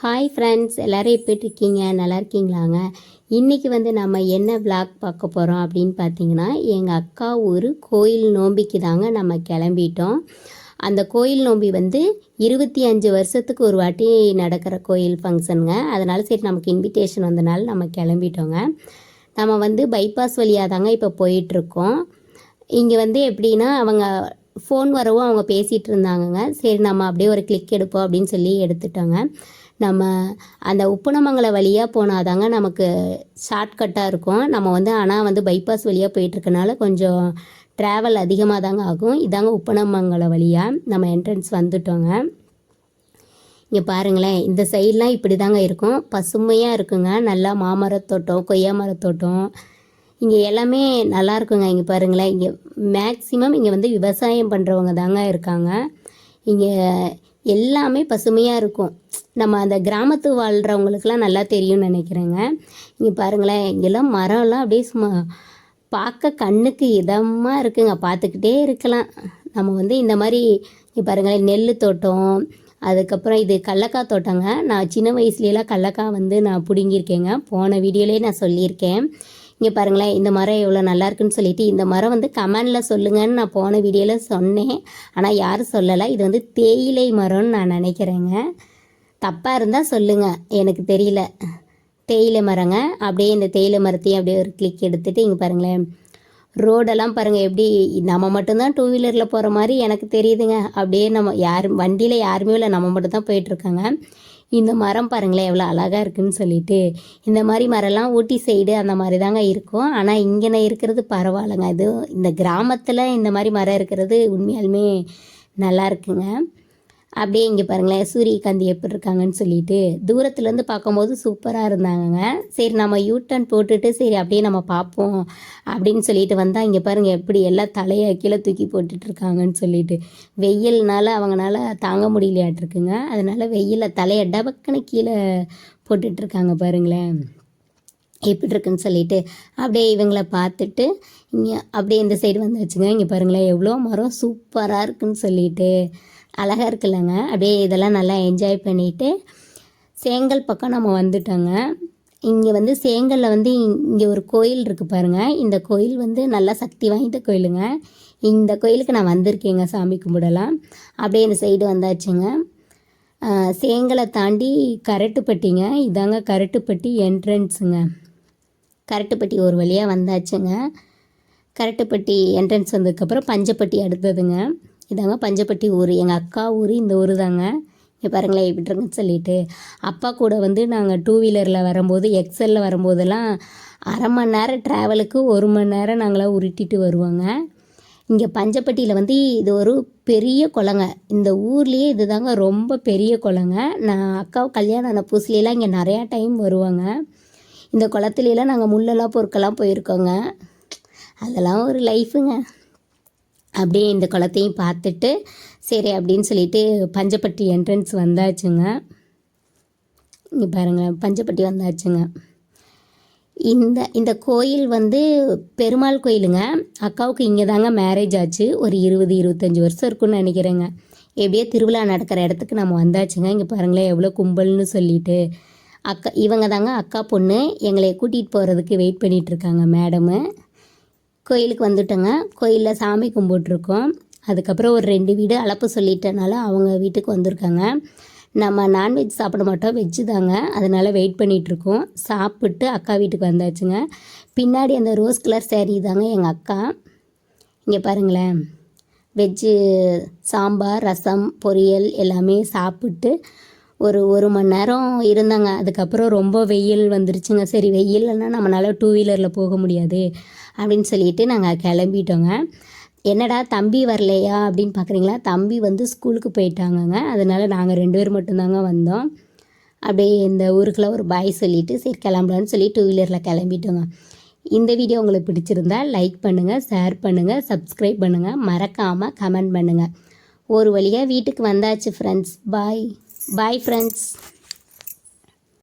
Hi friends, எல்லோரும் எப்படி இருக்கீங்க? நல்லா இருக்கீங்களாங்க? இன்றைக்கி நம்ம என்ன விளாக் பார்க்க போகிறோம் அப்படின்னு பார்த்தீங்கன்னா, எங்கள் அக்கா ஒரு கோயில் நோம்பிக்கு தாங்க நம்ம கிளம்பிட்டோம். அந்த கோயில் நோம்பி 25 வருஷத்துக்கு ஒரு வாட்டி நடக்கிற கோயில் ஃபங்க்ஷனுங்க. அதனால் சரி நமக்கு இன்விடேஷன் வந்தனால நம்ம கிளம்பிட்டோங்க. நம்ம பைபாஸ் வழியாக தாங்க இப்போ போயிட்டுருக்கோம். இங்கே எப்படின்னா அவங்க ஃபோன் வரவும் அவங்க பேசிகிட்டு இருந்தாங்கங்க. சரி நம்ம அப்படியே ஒரு கிளிக் எடுப்போம் அப்படின்னு சொல்லி எடுத்துட்டோங்க. நம்ம அந்த உப்பனமங்கலம் வழியாக போனால் தாங்க நமக்கு ஷார்ட்கட்டாக இருக்கும். நம்ம ஆனால் பைபாஸ் வழியாக போயிட்டுருக்கனால கொஞ்சம் ட்ராவல் அதிகமாக தாங்க ஆகும். இதாங்க உப்பனமங்கலம் வழியாக நம்ம என்ட்ரன்ஸ் வந்துட்டோங்க. இங்கே பாருங்களேன், இந்த சைட்லாம் இப்படி தாங்க இருக்கும். பசுமையாக இருக்குங்க. நல்லா மாமரத்தோட்டம், கொய்யா மரத்தோட்டம், இங்கே எல்லாமே நல்லா இருக்குங்க. இங்கே பாருங்களேன், இங்கே மேக்ஸிமம் இங்கே விவசாயம் பண்ணுறவங்க தாங்க இருக்காங்க. இங்கே எல்லாமே பசுமையாக இருக்கும். நம்ம அந்த கிராமத்து வாழ்கிறவங்களுக்கெல்லாம் நல்லா தெரியும்னு நினைக்கிறேங்க. இங்கே பாருங்களேன், இங்கெல்லாம் மரம்லாம் அப்படியே சும்மா பார்க்க கண்ணுக்கு இதமாக இருக்குங்க. பார்த்துக்கிட்டே இருக்கலாம். நம்ம இந்த மாதிரி இங்கே பாருங்களேன், நெல் தோட்டம், அதுக்கப்புறம் இது கடலக்காய் தோட்டங்க. நான் சின்ன வயசுலலாம் கடலக்காய் நான் பிடுங்கியிருக்கேங்க. போன வீடியோலேயே நான் சொல்லியிருக்கேன். இங்கே பாருங்களேன், இந்த மரம் எவ்வளோ நல்லா இருக்குன்னு சொல்லிட்டு இந்த மரம் கமெண்டில் சொல்லுங்கன்னு நான் போன வீடியோவில் சொன்னேன். ஆனால் யாரும் சொல்லலை. இது தேயிலை மரம்னு நான் நினைக்கிறேங்க. தப்பாக இருந்தால் சொல்லுங்கள், எனக்கு தெரியல. தேயிலை மரங்க. அப்படியே இந்த தேயிலை மரத்தையும் அப்படியே ஒரு கிளிக் எடுத்துகிட்டு இங்கே பாருங்களேன், ரோடெல்லாம் பாருங்கள் எப்படி நம்ம மட்டும்தான் டூ வீலரில் போகிற மாதிரி எனக்கு தெரியுதுங்க. அப்படியே நம்ம வண்டியில் யாருமே இல்லை, நம்ம மட்டும்தான் போயிட்டுருக்காங்க. இந்த மரம் பாருங்களேன் எவ்வளோ அழகாக இருக்குதுன்னு சொல்லிட்டு. இந்த மாதிரி மரம்லாம் ஊட்டி சைடு அந்த மாதிரி தாங்க இருக்கும். ஆனால் இங்கே இருக்கிறது பரவாயில்லைங்க. இது இந்த கிராமத்தில் இந்த மாதிரி மரம் இருக்கிறது உண்மையாலுமே நல்லா இருக்குங்க. அப்படியே இங்கே பாருங்களேன், சூரியகாந்தி எப்படி இருக்காங்கன்னு சொல்லிட்டு தூரத்துலேருந்து பார்க்கும்போது சூப்பராக இருந்தாங்கங்க. சரி நம்ம யூட்டர்ன் போட்டுட்டு சரி அப்படியே நம்ம பார்ப்போம் அப்படின்னு சொல்லிட்டு வந்தால் இங்கே பாருங்கள் எப்படி எல்லாம் தலையை கீழே தூக்கி போட்டுட்ருக்காங்கன்னு சொல்லிட்டு. வெயில்னால அவங்களால தாங்க முடியலையாட்டிருக்குங்க. அதனால் வெயிலில் தலையை டபக்குன்னு கீழே போட்டுட்ருக்காங்க பாருங்களேன் எப்படி இருக்குன்னு சொல்லிட்டு. அப்படியே இவங்கள பார்த்துட்டு இங்கே அப்படியே இந்த சைடு வச்சுங்க. இங்கே பாருங்களேன் எவ்வளோ மரம் சூப்பராக இருக்குன்னு சொல்லிட்டு அழகாக இருக்குல்லங்க. அப்படியே இதெல்லாம் நல்லா என்ஜாய் பண்ணிவிட்டு சேங்கல் பக்கம் நம்ம வந்துட்டோங்க. இங்கே சேங்கலில் இங்கே ஒரு கோயில் இருக்குது பாருங்கள். இந்த கோயில் நல்லா சக்தி வாய்ந்த கோயிலுங்க. இந்த கோயிலுக்கு நான் வந்திருக்கேங்க சாமி கும்பிடலாம். அப்படியே இந்த சைடு வந்தாச்சுங்க. சேங்கலை தாண்டி கரட்டுப்பட்டிங்க. இதாங்க கரட்டுப்பட்டி என்ட்ரன்ஸுங்க. கரட்டுப்பட்டி ஒரு வழியாக வந்தாச்சுங்க. கரட்டுப்பட்டி என்ட்ரன்ஸ் வந்ததுக்கப்புறம் பஞ்சப்பட்டி அடுத்ததுங்க. இதாங்க பஞ்சப்பட்டி ஊர், எங்கள் அக்கா ஊர் இந்த ஊர் தாங்க. இங்கே பாருங்களேன் எப்படி இருக்குன்னு சொல்லிட்டு. அப்பா கூட நாங்கள் டூ வீலரில் வரும்போது எக்ஸலில் வரும்போதெல்லாம் அரை மணி நேரம் ட்ராவலுக்கு 1 மணி நேரம் நாங்களாம் உருட்டிட்டு வருவோங்க. இங்கே பஞ்சப்பட்டியில் இது ஒரு பெரிய குளங்க. இந்த ஊர்லேயே இது தாங்க ரொம்ப பெரிய குளங்க. நான் அக்காவை கல்யாணம் ஆன புதுசுலாம் இங்கே நிறையா டைம் வருவாங்க. இந்த குளத்துலலாம் நாங்கள் முள்ளெல்லாம் பொறுக்கெல்லாம் போயிருக்கோங்க. அதெல்லாம் ஒரு லைஃபுங்க. அப்படியே இந்த குளத்தையும் பார்த்துட்டு சரி அப்படின்னு சொல்லிட்டு பஞ்சப்பட்டி என்ட்ரன்ஸ் வந்தாச்சுங்க. இங்கே பாருங்கள் பஞ்சப்பட்டி வந்தாச்சுங்க. இந்த கோயில் பெருமாள் கோயிலுங்க. அக்காவுக்கு இங்கே தாங்க மேரேஜ் ஆச்சு. ஒரு 20-25 வருஷம் இருக்குன்னு நினைக்கிறேங்க. எப்படியே திருவிழா நடக்கிற இடத்துக்கு நம்ம வந்தாச்சுங்க. இங்கே பாருங்களேன் எவ்வளோ கும்பல்னு சொல்லிட்டு. இவங்க தாங்க அக்கா பொண்ணு. எங்களை கூட்டிகிட்டு போகிறதுக்கு வெயிட் பண்ணிகிட்ருக்காங்க மேடமு. கோயிலுக்கு வந்துட்டோங்க. கோயிலில் சாமி கும்பிட்ருக்கோம். அதுக்கப்புறம் ஒரு 2 வீடு அழைப்பு சொல்லிட்டனால அவங்க வீட்டுக்கு வந்திருக்காங்க. நம்ம நான்வெஜ் சாப்பிட மாட்டோம், வெஜ்ஜு தாங்க. அதனால் வெயிட் பண்ணிகிட்ருக்கோம். சாப்பிட்டு அக்கா வீட்டுக்கு வந்தாச்சுங்க. பின்னாடி அந்த ரோஸ் கலர் சேரீ தாங்க எங்கள் அக்கா. இங்கே பாருங்களேன், வெஜ்ஜு சாம்பார், ரசம், பொரியல் எல்லாமே சாப்பிட்டு ஒரு மணி நேரம் இருந்தாங்க. அதுக்கப்புறம் ரொம்ப வெயில் வந்துருச்சுங்க. சரி வெயில்னா நம்மளால் டூ வீலரில் போக முடியாது அப்படின்னு சொல்லிட்டு நாங்கள் கிளம்பிட்டோங்க. என்னடா தம்பி வரலையா அப்படின்னு பார்க்குறீங்களா? தம்பி ஸ்கூலுக்கு போயிட்டாங்கங்க. அதனால் நாங்கள் 2 பேர் மட்டும்தாங்க வந்தோம். அப்படியே இந்த ஊருக்குள்ள ஒரு பாய் சொல்லிவிட்டு சரி கிளம்பலான்னு சொல்லி டூ வீலரில் கிளம்பிட்டோங்க. இந்த வீடியோ உங்களுக்கு பிடிச்சிருந்தா லைக் பண்ணுங்கள், ஷேர் பண்ணுங்கள், சப்ஸ்கிரைப் பண்ணுங்கள், மறக்காமல் கமெண்ட் பண்ணுங்கள். ஒரு வழியாக வீட்டுக்கு வந்தாச்சு ஃப்ரெண்ட்ஸ். பாய் பாய் ஃப்ரெண்ட்ஸ்.